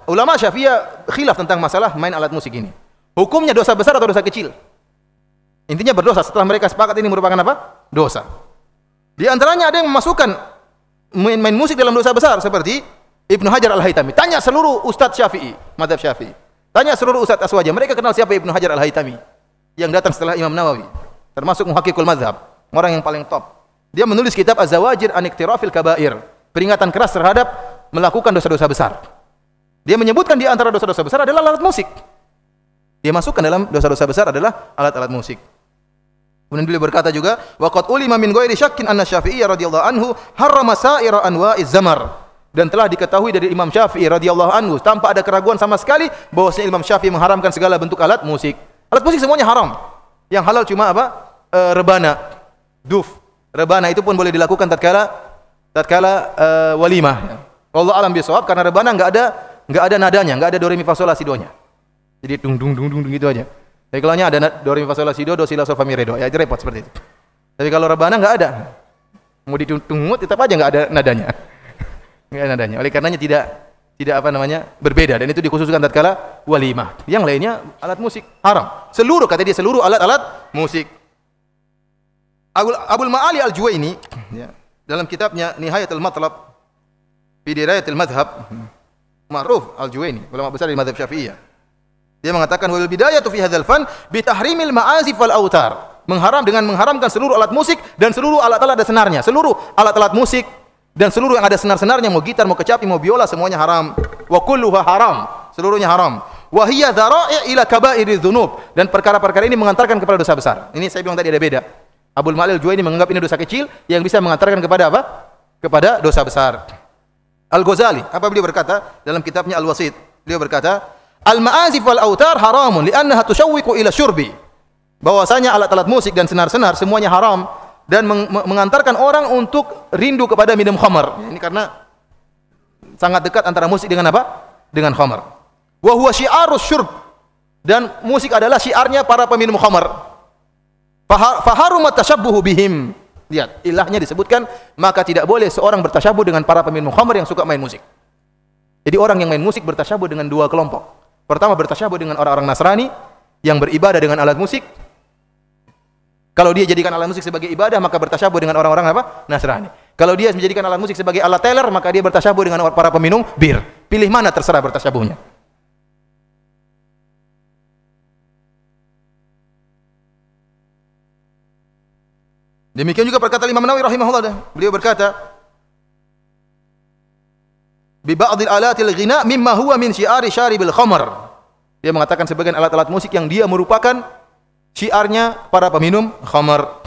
ulama Syafi'iyah khilaf tentang masalah main alat musik ini. Hukumnya dosa besar atau dosa kecil? Intinya berdosa. Setelah mereka sepakat ini merupakan apa? Dosa. Di antaranya ada yang memasukkan main musik dalam dosa besar seperti Ibnu Hajar Al-Haytami. Tanya seluruh ustadz Syafi'i, mazhab Syafi'i. Tanya seluruh ustadz Aswaja. Mereka kenal siapa Ibnu Hajar Al-Haytami yang datang setelah Imam Nawawi, termasuk muhaqqiqul mazhab, orang yang paling top. Dia menulis kitab Az-Zawajir an Iqtirafil Kabair, peringatan keras terhadap melakukan dosa-dosa besar. Dia menyebutkan di antara dosa-dosa besar adalah alat musik. Dia masukkan dalam dosa-dosa besar adalah alat-alat musik. Kemudian beliau berkata juga, wa qad ulima min ghairi syakkin anna Syafi'i radhiyallahu anhu harrama sa'ira anwa'iz zamar. Dan telah diketahui dari Imam Syafi'i radhiyallahu anhu tanpa ada keraguan sama sekali bahwasanya Imam Syafi'i mengharamkan segala bentuk alat musik. Alat musik semuanya haram. Yang halal cuma apa? Rebana, duf. Rebana itu pun boleh dilakukan tatkala walimah. Allah alam bisawab, karena rebana enggak ada nadanya, enggak ada do re mi fa sol la si do nya. Jadi dung dung dung dung gitu aja. Tapi kalau ada do re mi fa sol la si do si la sol fa mi re do, ya itu repot seperti itu. Tapi kalau rebana enggak ada. Mau ditungut tetap aja enggak ada nadanya. Enggak ada nadanya. Oleh karenanya tidak apa namanya? Berbeda, dan itu dikhususkan tatkala walimah. Yang lainnya alat musik haram. Seluruh, kata dia, seluruh alat-alat musik. Abul Ma'ali Al-Juwaini ya, dalam kitabnya Nihayatul Matlab fi Dirayatil Madhab, ma'ruf Al-Juwaini, ulama besar di mazhab Syafi'iyah. Dia mengatakan wal bidayatu fi hadzal fan bi tahrimil ma'azif wal autar. Mengharamkan seluruh alat musik dan seluruh alat-alat ada senarnya. Seluruh alat-alat musik dan seluruh yang ada senar-senarnya, mau gitar, mau kecapi, mau biola, semuanya haram. Wa kulluha haram, seluruhnya haram. Wa hiya dzara'i' ila kaba'iriz dzunub, dan perkara-perkara ini mengantarkan kepada dosa besar. Ini saya bilang tadi ada beda. Abul Ma'ali Al-Juwaini menganggap ini dosa kecil yang bisa mengantarkan kepada apa? Kepada dosa besar. Al-Ghazali, apa beliau berkata dalam kitabnya Al-Wasit? Beliau berkata, "Al-ma'azif wal autar haramun li'annaha tushawwiqu ila syurbi." Bahwasanya alat-alat musik dan senar-senar semuanya haram dan mengantarkan orang untuk rindu kepada minum khamar. Ini karena sangat dekat antara musik dengan apa? Dengan khamar. Wa huwa syi'arus syurb, dan musik adalah syiarnya para peminum khamar. Faharumat tashabbuhu bihim. Lihat, ilahnya disebutkan, maka tidak boleh seorang bertasyabuh dengan para peminum khamar yang suka main musik. Jadi orang yang main musik bertasyabuh dengan dua kelompok. Pertama, bertasyabuh dengan orang-orang Nasrani yang beribadah dengan alat musik. Kalau dia jadikan alat musik sebagai ibadah, maka bertasyabuh dengan orang-orang apa? Nasrani. Kalau dia menjadikan alat musik sebagai alat teler, maka dia bertasyabuh dengan para peminum bir. Pilih mana, terserah bertasyabuhnya. Demikian juga perkataan Imam Nawawi rahimahullah. Beliau berkata, bi ba'dil alatil ghina mimma huwa min syi'ari syaribil khamar. Dia mengatakan sebagian alat-alat musik yang dia merupakan syiarnya para peminum khamar.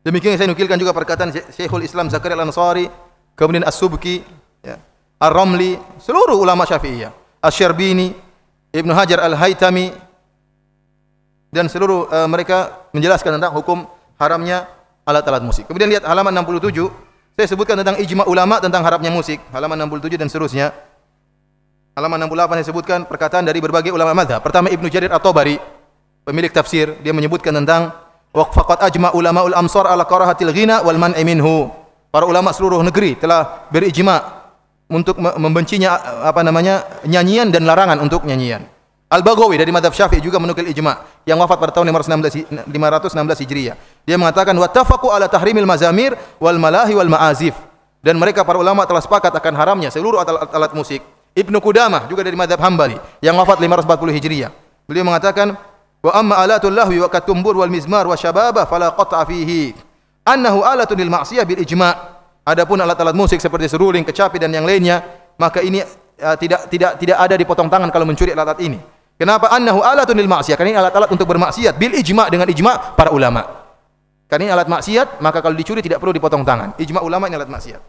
Demikian saya nukilkan juga perkataan Syekhul Islam Zakaria Al-Ansari, kemudian As-Subki, ya, Ar-Ramli, seluruh ulama Syafi'iyah, Asy-Syarbini, Ibnu Hajar Al-Haytami, dan seluruh mereka menjelaskan tentang hukum haramnya alat-alat musik. Kemudian lihat halaman 67, saya sebutkan tentang ijma ulama tentang haramnya musik, halaman 67 dan seterusnya. Halaman 68 saya sebutkan perkataan dari berbagai ulama mazhab. Pertama, Ibnu Jarir At-Tabari, pemilik tafsir, dia menyebutkan tentang waqfaqat ajma ulamaul amsar ala karahatil ghina wal man'i minhu. Para ulama seluruh negeri telah berijma untuk membencinya apa namanya? Nyanyian dan larangan untuk nyanyian. Al-Baghawi dari mazhab Syafi'i juga menukil ijma yang wafat pada tahun 516 Hijriah. Dia mengatakan wattafaqu ala tahrimil mazamir wal malahi wal ma'azif, dan mereka para ulama telah sepakat akan haramnya seluruh alat musik. Ibnu Qudamah juga dari mazhab Hambali yang wafat 540 Hijriah. Beliau mengatakan wa amma alatul lahwi wa katumbur wal mizmar wa syababah fala qat'a fihi annahu alatun lil ma'siyah bil ijma'. Adapun alat-alat musik seperti seruling, kecapi dan yang lainnya, maka ini tidak ada dipotong tangan kalau mencuri alat-alat ini. Kenapa? Annahu alatun lil ma'siyah, karena ini alat-alat untuk bermaksiat bil ijma', dengan ijma' para ulama. Karena ini alat maksiat, maka kalau dicuri tidak perlu dipotong tangan. Ijma' ulama ini alat maksiat.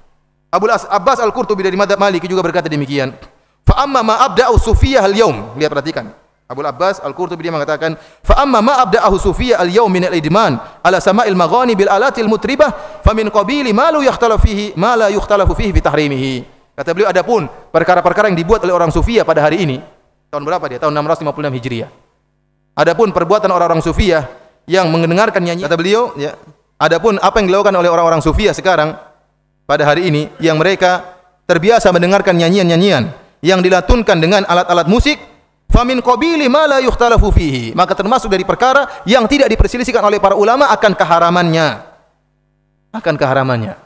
Abul Abbas Al-Qurtubi dari mazhab Maliki juga berkata demikian. Fa amma ma abda'u sufiyah al-yaum. Lihat, perhatikan. Abul Abbas Al-Qurtubi dia mengatakan, fa amma ma abda'ahu sufiyah al-yaum min al-idman ala sama'il maghani bil alatil mutribah fa min qabili ma la yukhtalafu fihi fi tahrimihi. Kata beliau, adapun perkara-perkara yang dibuat oleh orang sufiyah pada hari ini, tahun berapa dia? Tahun 656 Hijriah. Adapun perbuatan orang-orang sufiyah yang mendengarkan nyanyian, kata beliau, ya, adapun apa yang dilakukan oleh orang-orang sufiyah sekarang pada hari ini, yang mereka terbiasa mendengarkan nyanyian-nyanyian yang dilantunkan dengan alat-alat musik, famin qabili ma la yukhtalafu fihi, maka termasuk dari perkara yang tidak diperselisihkan oleh para ulama akan keharamannya. Akan keharamannya.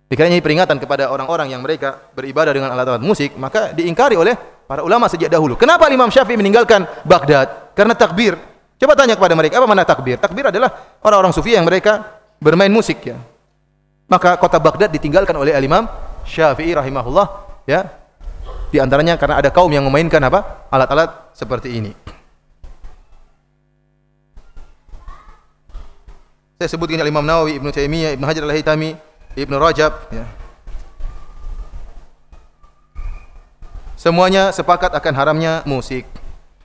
Dikiranya ini peringatan kepada orang-orang yang mereka beribadah dengan alat-alat musik, maka diingkari oleh para ulama sejak dahulu. Kenapa Imam Syafi'i meninggalkan Baghdad? Karena takbir. Coba tanya kepada mereka, apa makna takbir? Takbir adalah orang-orang sufi yang mereka bermain musik, ya. Maka kota Baghdad ditinggalkan oleh Imam Syafi'i rahimahullah, ya. Di antaranya karena ada kaum yang memainkan apa? Alat-alat seperti ini. Saya sebutkan Imam Nawawi, Ibnu Taimiyah, Ibnu Hajar Al-Haytami, Ibnu Rajab, ya. Semuanya sepakat akan haramnya musik.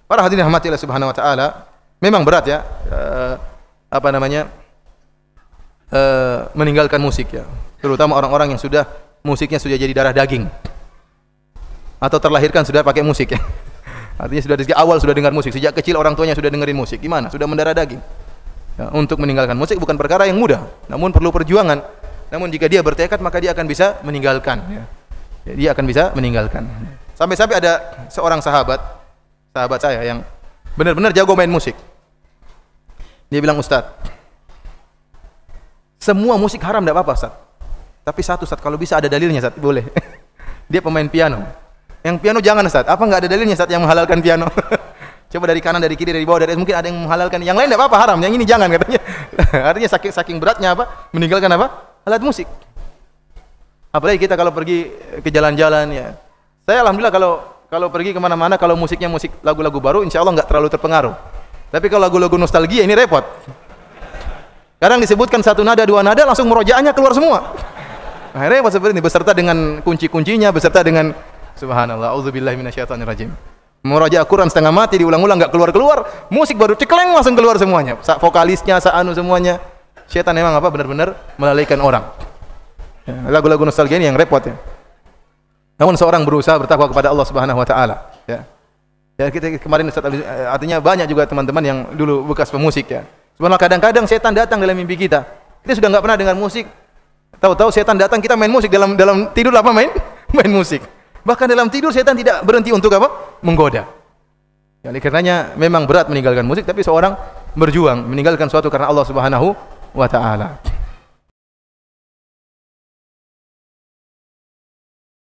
Para hadirin rahmati Allah Subhanahu wa taala, memang berat, ya. Meninggalkan musik, ya. Terutama orang-orang yang sudah musiknya sudah jadi darah daging. Atau terlahirkan sudah pakai musik, ya. Artinya sudah dari awal sudah dengar musik, sejak kecil orang tuanya sudah dengerin musik. Gimana? Sudah mendarah daging. Ya, untuk meninggalkan musik bukan perkara yang mudah, namun perlu perjuangan. Namun jika dia bertekad maka dia akan bisa meninggalkan, ya. Ya, dia akan bisa meninggalkan. Sampai-sampai ada seorang sahabat saya yang benar-benar jago main musik. Dia bilang, "Ustaz, semua musik haram tidak apa-apa, Ustaz. Tapi satu, Ustaz, kalau bisa ada dalilnya, Ustaz, boleh." Dia pemain piano. Yang piano jangan, Ustaz. Apa enggak ada dalilnya, Ustaz, yang menghalalkan piano? Coba dari kanan, dari kiri, dari bawah, dari mungkin ada yang menghalalkan. Yang lain tidak apa-apa, haram. Yang ini jangan, katanya. Artinya saking beratnya apa? Meninggalkan apa? Alat musik. Apalagi kita kalau pergi ke jalan-jalan, ya. Saya alhamdulillah kalau pergi kemana-mana, kalau musiknya musik lagu-lagu baru, insya Allah nggak terlalu terpengaruh. Tapi kalau lagu-lagu nostalgia ini repot. Kadang disebutkan satu nada, dua nada, langsung murojaahnya keluar semua. Nah, repot seperti ini, beserta dengan kunci-kuncinya, beserta dengan subhanallah, auzubillahi minasyaitonirrajim. Murojaah Quran setengah mati, diulang-ulang nggak keluar-keluar, musik baru cekleng langsung keluar semuanya. Vokalisnya, semuanya. Syaitan memang apa? Benar-benar melalaikan orang. Ya, lagu-lagu nostalgia ini yang repot, ya. Namun seorang berusaha bertakwa kepada Allah Subhanahu wa taala, ya. Ya, kita kemarin artinya banyak juga teman-teman yang dulu bekas pemusik, ya. Subhanallah, kadang-kadang setan datang dalam mimpi kita. Kita sudah enggak pernah dengar musik. Tahu-tahu setan datang, kita main musik dalam tidur apa main? Main musik. Bahkan dalam tidur setan tidak berhenti untuk apa? Menggoda. Ya, oleh karenanya memang berat meninggalkan musik, tapi seorang berjuang meninggalkan suatu karena Allah Subhanahu wa taala.